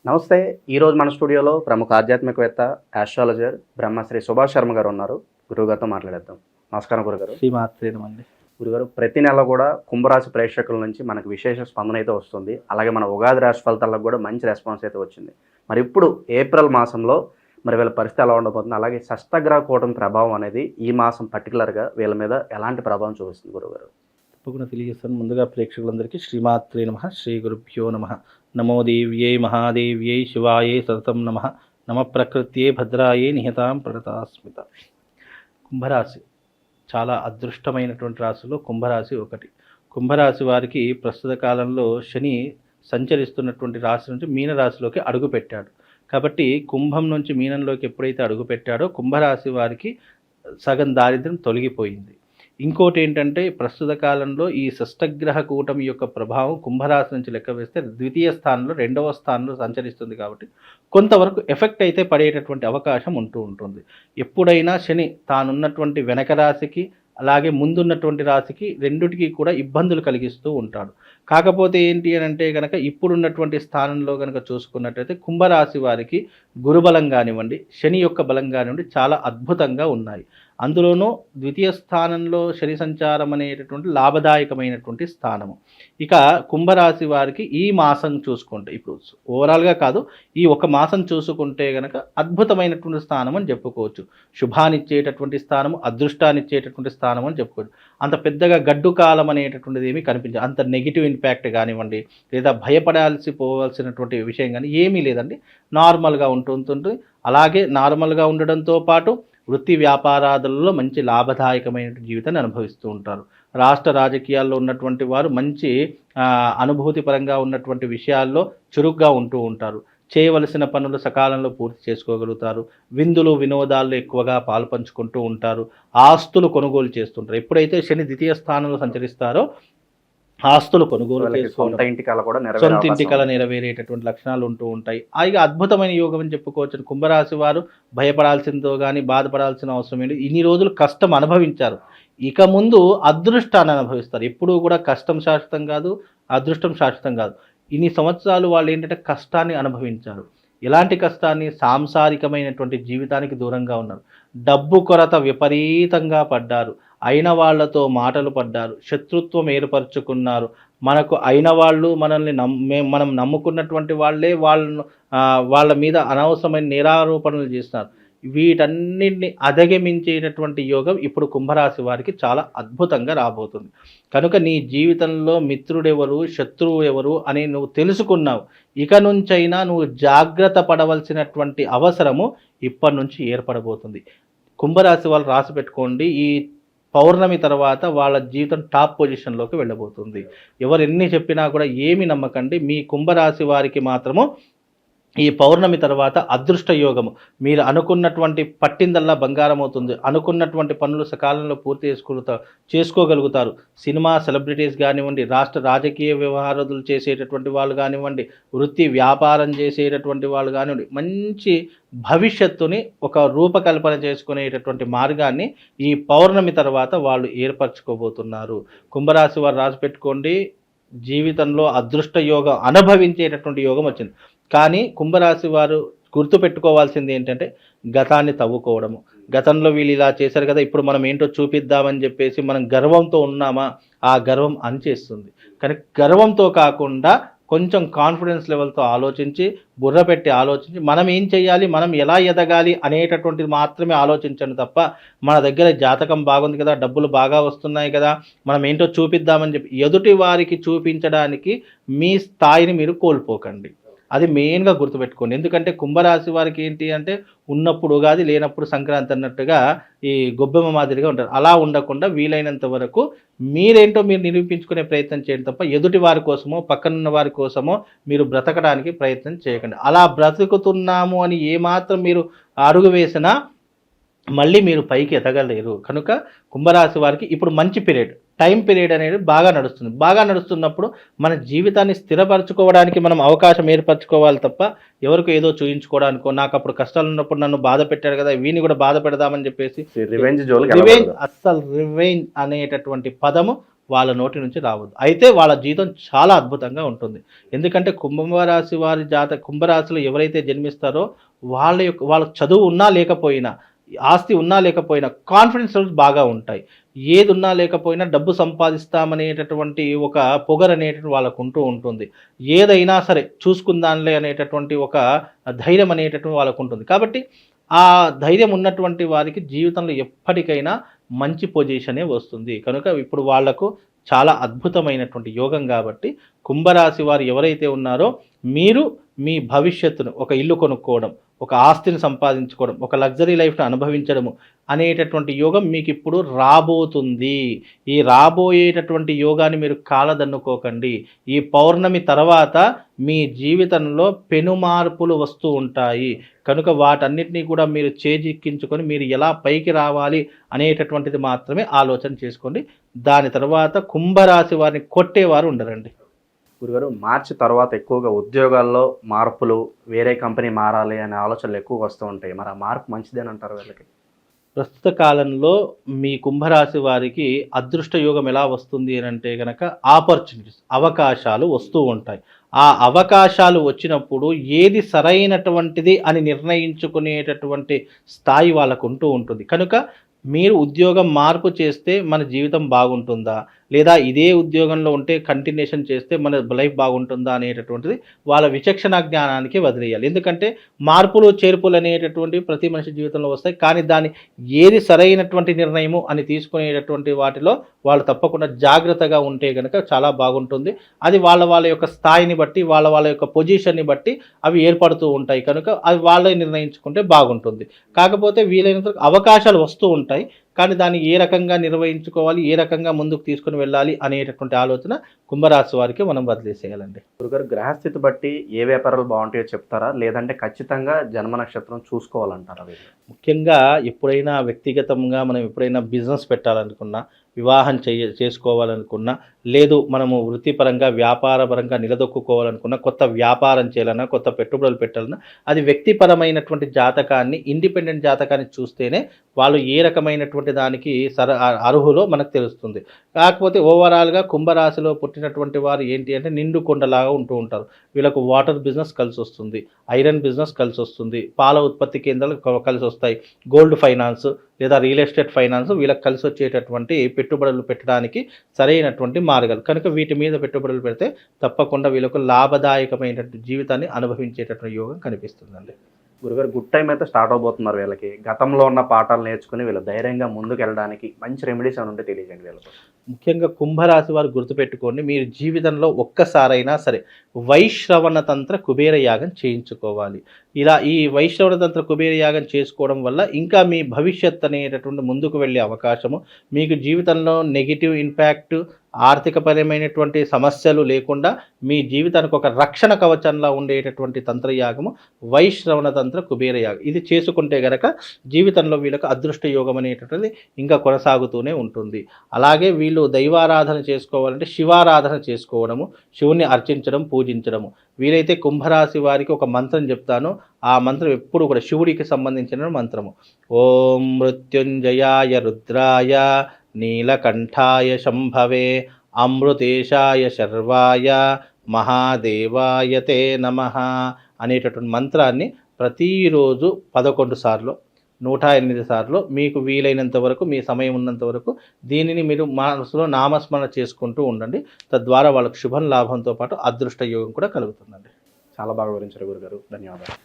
నమస్తే. ఈరోజు మన స్టూడియోలో ప్రముఖ ఆధ్యాత్మికవేత్త, ఆస్ట్రాలజర్ బ్రహ్మశ్రీ సుభాష్ శర్మ గారు ఉన్నారు. గురువుగారితో మాట్లాడేద్దాం. నమస్కారం గురుగారు. శ్రీమాత్రేనమండి. గురుగారు, ప్రతి నెల కూడా కుంభరాశి ప్రేక్షకుల నుంచి మనకు విశేష స్పందన అయితే వస్తుంది. అలాగే మన ఉగాది రాశి ఫలితాలకు కూడా మంచి రెస్పాన్స్ అయితే వచ్చింది. మరి ఇప్పుడు ఏప్రిల్ మాసంలో మరి వీళ్ళ పరిస్థితి ఎలా ఉండబోతుంది? అలాగే షష్టగ్రహ కూటమి ప్రభావం అనేది ఈ మాసం పర్టికులర్గా వీళ్ళ మీద ఎలాంటి ప్రభావం చూపిస్తుంది గురుగారు? తప్పకుండా తెలియజేస్తాను. ముందుగా ప్రేక్షకులందరికీ శ్రీమాత్రే నమః, శ్రీ గురుభ్యో నమః. నమో దేవ్యై మహాదేవ్యై శివాయే సతతం నమః. నమ ప్రకృత్యే భద్రాయే నిహతాం ప్రణతాస్మిత. కుంభరాశి చాలా అదృష్టమైనటువంటి రాశిలో కుంభరాశి ఒకటి. కుంభరాశి వారికి ప్రస్తుత కాలంలో శని సంచరిస్తున్నటువంటి రాశి నుంచి మీనరాశిలోకి అడుగుపెట్టాడు. కాబట్టి కుంభం నుంచి మీనంలోకి ఎప్పుడైతే అడుగుపెట్టాడో కుంభరాశి వారికి సగం దారిద్ర్యం తొలగిపోయింది. ఇంకోటి ఏంటంటే ప్రస్తుత కాలంలో ఈ షష్టగ్రహ కూటమి యొక్క ప్రభావం కుంభరాశి నుంచి లెక్క వేస్తే ద్వితీయ స్థానంలో, రెండవ స్థానంలో సంచరిస్తుంది. కాబట్టి కొంతవరకు ఎఫెక్ట్ అయితే పడేటటువంటి అవకాశం ఉంటుంది. ఎప్పుడైనా శని తానున్నటువంటి వెనక రాశికి అలాగే ముందున్నటువంటి రాశికి రెండిటికి కూడా ఇబ్బందులు కలిగిస్తూ ఉంటాడు. కాకపోతే ఏంటి అని అంటే కనుక ఇప్పుడున్నటువంటి స్థానంలో కనుక చూసుకున్నట్టయితే కుంభరాశి వారికి గురుబలం కానివ్వండి, శని యొక్క బలం కానివ్వండి చాలా అద్భుతంగా ఉన్నాయి. అందులోనూ ద్వితీయ స్థానంలో శని సంచారం అనేటటువంటి లాభదాయకమైనటువంటి స్థానము. ఇక కుంభరాశి వారికి ఈ మాసం చూసుకుంటే, ఇప్పుడు ఓవరాల్గా కాదు, ఈ ఒక మాసం చూసుకుంటే కనుక అద్భుతమైనటువంటి స్థానం అని చెప్పుకోవచ్చు. శుభాన్నిచ్చేటటువంటి స్థానము, అదృష్టాన్నిచ్చేటటువంటి స్థానం అని చెప్పుకోవచ్చు. అంత పెద్దగా గడ్డు కాలం అనేటటువంటిది ఏమీ కనిపించదు. అంత నెగిటివ్ ఇంపాక్ట్ కానివ్వండి, లేదా పోవాల్సినటువంటి విషయం కానీ ఏమీ లేదండి. నార్మల్గా ఉంటుంటుంది. అలాగే నార్మల్గా ఉండడంతో పాటు వృత్తి వ్యాపారాదులలో మంచి లాభదాయకమైన జీవితాన్ని అనుభవిస్తూ ఉంటారు. రాష్ట్ర రాజకీయాల్లో ఉన్నటువంటి వారు మంచి అనుభూతిపరంగా ఉన్నటువంటి విషయాల్లో చురుగ్గా ఉంటూ ఉంటారు. చేయవలసిన పనులు సకాలంలో పూర్తి చేసుకోగలుగుతారు. విందులు వినోదాల్లో ఎక్కువగా పాల్పంచుకుంటూ ఉంటారు. ఆస్తులు కొనుగోలు చేస్తుంటారు. ఎప్పుడైతే శని ద్వితీయ స్థానంలో సంచరిస్తారో ఆస్తులు కొనుగోలు సొంత ఇంటి కల నెరవేరేటటువంటి లక్షణాలు ఉంటూ ఉంటాయి. ఇక అద్భుతమైన యోగం అని చెప్పుకోవచ్చు. కుంభరాశి వారు భయపడాల్సిందో కానీ బాధపడాల్సిన అవసరం ఏంటి? ఇన్ని రోజులు కష్టం అనుభవించారు, ఇక ముందు అదృష్టాన్ని అనుభవిస్తారు. ఎప్పుడూ కూడా కష్టం శాశ్వతం కాదు, అదృష్టం శాశ్వతం కాదు. ఇన్ని సంవత్సరాలు వాళ్ళు ఏంటంటే కష్టాన్ని అనుభవించారు. ఎలాంటి కష్టాన్ని? సాంసారికమైనటువంటి జీవితానికి దూరంగా ఉన్నారు. డబ్బు కొరత విపరీతంగా పడ్డారు. అయిన వాళ్లతో మాటలు పడ్డారు. శత్రుత్వం ఏర్పరచుకున్నారు. మనకు అయిన వాళ్ళు మనల్ని మనం నమ్ముకున్నటువంటి వాళ్ళే వాళ్ళ మీద అనవసరమైన నిరారోపణలు చేస్తున్నారు. వీటన్నిటిని అధిగమించేటటువంటి యోగం ఇప్పుడు కుంభరాశి వారికి చాలా అద్భుతంగా రాబోతుంది. కనుక నీ జీవితంలో మిత్రుడెవరు, శత్రువు ఎవరు అని నువ్వు తెలుసుకున్నావు. ఇక నుంచైనా నువ్వు జాగ్రత్త పడవలసినటువంటి అవసరము ఇప్పటి నుంచి ఏర్పడబోతుంది. కుంభరాశి వాళ్ళు రాసి పెట్టుకోండి, ఈ పౌర్ణమి తర్వాత వాళ్ళ జీవితం టాప్ పొజిషన్లోకి వెళ్ళబోతుంది. ఎవరు ఎన్ని చెప్పినా కూడా ఏమి నమ్మకండి. మీ కుంభరాశి వారికి మాత్రము ఈ పౌర్ణమి తర్వాత అదృష్ట యోగము. మీరు అనుకున్నటువంటి పట్టిందల్లా బంగారం అవుతుంది. అనుకున్నటువంటి పనులు సకాలంలో పూర్తి చేసుకోగలుగుతారు. సినిమా సెలబ్రిటీస్ కానివ్వండి, రాష్ట్ర రాజకీయ వ్యవహారాలు చేసేటటువంటి వాళ్ళు కానివ్వండి, వృత్తి వ్యాపారం చేసేటటువంటి వాళ్ళు కానివ్వండి, మంచి భవిష్యత్తుని ఒక రూపకల్పన చేసుకునేటటువంటి మార్గాన్ని ఈ పౌర్ణమి తర్వాత వాళ్ళు ఏర్పరచుకోబోతున్నారు. కుంభరాశి వారు రాసి పెట్టుకోండి, జీవితంలో అదృష్ట యోగం అనుభవించేటటువంటి యోగం వచ్చింది. కానీ కుంభరాశి వారు గుర్తుపెట్టుకోవాల్సింది ఏంటంటే గతాన్ని తవ్వుకోవడము. గతంలో వీళ్ళు ఇలా చేశారు కదా, ఇప్పుడు మనం ఏంటో చూపిద్దామని చెప్పేసి మనం గర్వంతో ఉన్నామా? ఆ గర్వం అణిచేస్తుంది. కానీ గర్వంతో కాకుండా కొంచెం కాన్ఫిడెన్స్ లెవెల్తో ఆలోచించి, బుర్ర పెట్టి ఆలోచించి మనం ఏం చేయాలి, మనం ఎలా ఎదగాలి అనేటటువంటిది మాత్రమే ఆలోచించండి తప్ప మన దగ్గర జాతకం బాగుంది కదా, డబ్బులు బాగా వస్తున్నాయి కదా, మనం ఏంటో చూపిద్దామని చెప్పి ఎదుటి వారికి చూపించడానికి మీ స్థాయిని మీరు కోల్పోకండి. అది మెయిన్గా గుర్తుపెట్టుకోండి. ఎందుకంటే కుంభరాశి వారికి ఏంటి అంటే ఉన్నప్పుడు ఉగాది, లేనప్పుడు సంక్రాంతి అన్నట్టుగా ఈ గొబ్బెమ్మ మాదిరిగా ఉంటారు. అలా ఉండకుండా వీలైనంత వరకు మీరేంటో మీరు నిరూపించుకునే ప్రయత్నం చేయండి తప్ప ఎదుటి వారి కోసమో పక్కనున్న వారి కోసమో మీరు బ్రతకడానికి ప్రయత్నం చేయకండి. అలా బ్రతుకుతున్నాము అని ఏమాత్రం మీరు అడుగు వేసినా మళ్ళీ మీరు పైకి ఎదగలేరు. కనుక కుంభరాశి వారికి ఇప్పుడు మంచి టైం పీరియడ్ అనేది బాగా నడుస్తుంది. బాగా నడుస్తున్నప్పుడు మన జీవితాన్ని స్థిరపరచుకోవడానికి మనం అవకాశం ఏర్పరచుకోవాలి తప్ప ఎవరికి ఏదో చూయించుకోవడానికో, నాకు అప్పుడు కష్టాలు ఉన్నప్పుడు నన్ను బాధ పెట్టాడు కదా, వీని కూడా బాధ పెడదామని చెప్పేసి రివెంజ్ అనేటటువంటి పదము వాళ్ళ నోటి నుంచి రావద్దు. అయితే వాళ్ళ జీవితం చాలా అద్భుతంగా ఉంటుంది. ఎందుకంటే కుంభరాశి వారి కుంభరాశిలో ఎవరైతే జన్మిస్తారో వాళ్ళకి చదువు ఉన్నా లేకపోయినా, ఆస్తి ఉన్నా లేకపోయినా కాన్ఫిడెన్స్ లెవెల్స్ బాగా ఉంటాయి. ఏది ఉన్నా లేకపోయినా డబ్బు సంపాదిస్తామనేటటువంటి ఒక పొగరు అనేటటువంటి వాళ్ళకు ఉంటూ ఉంటుంది. ఏదైనా సరే చూసుకుందాంలే అనేటటువంటి ఒక ధైర్యం అనేటటువంటి వాళ్ళకు ఉంటుంది. కాబట్టి ఆ ధైర్యం ఉన్నటువంటి వారికి జీవితంలో ఎప్పటికైనా మంచి పొజిషనే వస్తుంది. కనుక ఇప్పుడు వాళ్లకు చాలా అద్భుతమైనటువంటి యోగం కాబట్టి కుంభరాశి వారు ఎవరైతే ఉన్నారో మీరు మీ భవిష్యత్తును ఒక ఇల్లు కొనుక్కోవడం, ఒక ఆస్తిని సంపాదించుకోవడం, ఒక లగ్జరీ లైఫ్ను అనుభవించడము అనేటటువంటి యోగం మీకు ఇప్పుడు రాబోతుంది. ఈ రాబోయేటటువంటి యోగాన్ని మీరు కాలదన్నుకోకండి. ఈ పౌర్ణమి తర్వాత మీ జీవితంలో పెను మార్పులు వస్తూ ఉంటాయి. కనుక వాటన్నిటినీ కూడా మీరు చేజిక్కించుకొని మీరు ఎలా పైకి రావాలి అనేటటువంటిది మాత్రమే ఆలోచన చేసుకోండి. దాని తర్వాత కుంభరాశి వారిని కొట్టేవారు ఉండరండి. గురుగారు, మార్చి తర్వాత ఎక్కువగా ఉద్యోగాల్లో మార్పులు, వేరే కంపెనీ మారాలి అనే ఆలోచనలు ఎక్కువ వస్తూ ఉంటాయి. మరి ఆ మార్పు మంచిదేని అంటారు వీళ్ళకి? ప్రస్తుత కాలంలో మీ కుంభరాశి వారికి అదృష్ట యోగం ఎలా వస్తుంది అని అంటే కనుక ఆపర్చునిటీస్, అవకాశాలు వస్తూ ఉంటాయి. ఆ అవకాశాలు వచ్చినప్పుడు ఏది సరైనటువంటిది అని నిర్ణయించుకునేటటువంటి స్థాయి వాళ్ళకు ఉంటూ ఉంటుంది. కనుక మీరు ఉద్యోగం మార్పు చేస్తే మన జీవితం బాగుంటుందా, లేదా ఇదే ఉద్యోగంలో ఉంటే కంటిన్యూషన్ చేస్తే మన లైఫ్ బాగుంటుందా అనేటటువంటిది వాళ్ళ విచక్షణ జ్ఞానానికి వదిలేయాలి. ఎందుకంటే మార్పులు చేర్పులు అనేటటువంటివి ప్రతి మనిషి జీవితంలో వస్తాయి. కానీ దాన్ని ఏది సరైనటువంటి నిర్ణయము అని తీసుకునేటటువంటి వాటిలో వాళ్ళు తప్పకుండా జాగ్రత్తగా ఉంటే కనుక చాలా బాగుంటుంది. అది వాళ్ళ యొక్క స్థాయిని బట్టి, వాళ్ళ యొక్క పొజిషన్ని బట్టి అవి ఏర్పడుతూ ఉంటాయి. కనుక అవి వాళ్ళే నిర్ణయించుకుంటే బాగుంటుంది. కాకపోతే వీలైనంత అవకాశాలు వస్తూ ఉంటాయి. కానీ దాన్ని ఏ రకంగా నిర్వహించుకోవాలి, ఏ రకంగా ముందుకు తీసుకుని వెళ్ళాలి అనేటటువంటి ఆలోచన కుంభరాశి వారికి మనం వదిలేసేయాలండి. గురుగారు, గ్రహస్థితి బట్టి ఏ వ్యాపారాలు బాగుంటాయో చెప్తారా, లేదంటే ఖచ్చితంగా జన్మ నక్షత్రం చూసుకోవాలంటారా? ముఖ్యంగా ఎప్పుడైనా వ్యక్తిగతంగా మనం ఎప్పుడైనా బిజినెస్ పెట్టాలనుకున్నా, వివాహం చేసుకోవాలనుకున్నా, లేదు మనము వృత్తిపరంగా వ్యాపారపరంగా నిలదొక్కుకోవాలనుకున్నా, కొత్త వ్యాపారం చేయాలన్నా, కొత్త పెట్టుబడులు పెట్టాలన్నా, అది వ్యక్తిపరమైనటువంటి జాతకాన్ని, ఇండిపెండెంట్ జాతకాన్ని చూస్తేనే వాళ్ళు ఏ రకమైనటువంటి దానికి అర్హులో మనకు తెలుస్తుంది. కాకపోతే ఓవరాల్గా కుంభరాశిలో పుట్టినటువంటి వారు ఏంటి అంటే నిండు కొండలాగా ఉంటూ ఉంటారు. వీళ్ళకు వాటర్ బిజినెస్ కలిసి వస్తుంది, ఐరన్ బిజినెస్ కలిసి వస్తుంది, పాల ఉత్పత్తి కేంద్రాలు కలిసి వస్తాయి, గోల్డ్ ఫైనాన్స్ లేదా రియల్ ఎస్టేట్ ఫైనాన్స్ వీళ్ళకి కలిసి వచ్చేటటువంటి పెట్టుబడులు పెట్టడానికి సరైనటువంటి మార్గాలు. కనుక వీటి మీద పెట్టుబడులు పెడితే తప్పకుండా వీళ్ళకు లాభదాయకమైనటువంటి జీవితాన్ని అనుభవించేటటువంటి యోగం కనిపిస్తుందండి. గురుగారు, గుడ్ టైం అయితే స్టార్ట్ అవబోతున్నారు. వీళ్ళకి గతంలో ఉన్న పాఠాలు నేర్చుకుని వీళ్ళు ధైర్యంగా ముందుకు వెళ్ళడానికి మంచి రెమెడీస్ అని ఉంటే తెలియజేయండి వీళ్ళకి. ముఖ్యంగా కుంభరాశి వారు గుర్తుపెట్టుకోండి, మీరు జీవితంలో ఒక్కసారైనా సరే వైశ్రవణ తంత్ర కుబేర యాగం చేయించుకోవాలి. ఇలా ఈ వైశ్రవణ తంత్ర కుబేర యాగం చేసుకోవడం వల్ల ఇంకా మీ భవిష్యత్ అనేటటువంటి ముందుకు వెళ్ళే అవకాశము, మీకు జీవితంలో నెగిటివ్ ఇంపాక్ట్, ఆర్థికపరమైనటువంటి సమస్యలు లేకుండా మీ జీవితానికి ఒక రక్షణ కవచంలా ఉండేటటువంటి తంత్రయాగము వైశ్రవణ తంత్ర కుబేర యాగం. ఇది చేసుకుంటే గనక జీవితంలో వీళ్ళకి అదృష్ట యోగం అనేటటువంటిది ఇంకా కొనసాగుతూనే ఉంటుంది. అలాగే వీళ్ళు దైవారాధన చేసుకోవాలంటే శివారాధన చేసుకోవడము, శివుని అర్చించడం, పూజించడము. వీలైతే కుంభరాశి వారికి ఒక మంత్రం చెప్తాను. ఆ మంత్రం ఎప్పుడు కూడా శివుడికి సంబంధించిన మంత్రము. ఓం మృత్యుంజయాయ రుద్రాయ నీలకంఠాయ శంభవే అమృతేశాయ శర్వాయ మహాదేవాయ తే నమః అనేటటువంటి మంత్రాన్ని ప్రతిరోజు 11 సార్లు, 108 సార్లు మీకు వీలైనంత వరకు, మీ సమయం ఉన్నంత వరకు దీనిని మీరు మనసులో నామస్మరణ చేసుకుంటూ ఉండండి. తద్వారా వాళ్ళకు శుభం లాభంతో పాటు అదృష్ట యోగం కూడా కలుగుతుందండి. చాలా బాగా వివరించారు గురుగారు, ధన్యవాదాలు.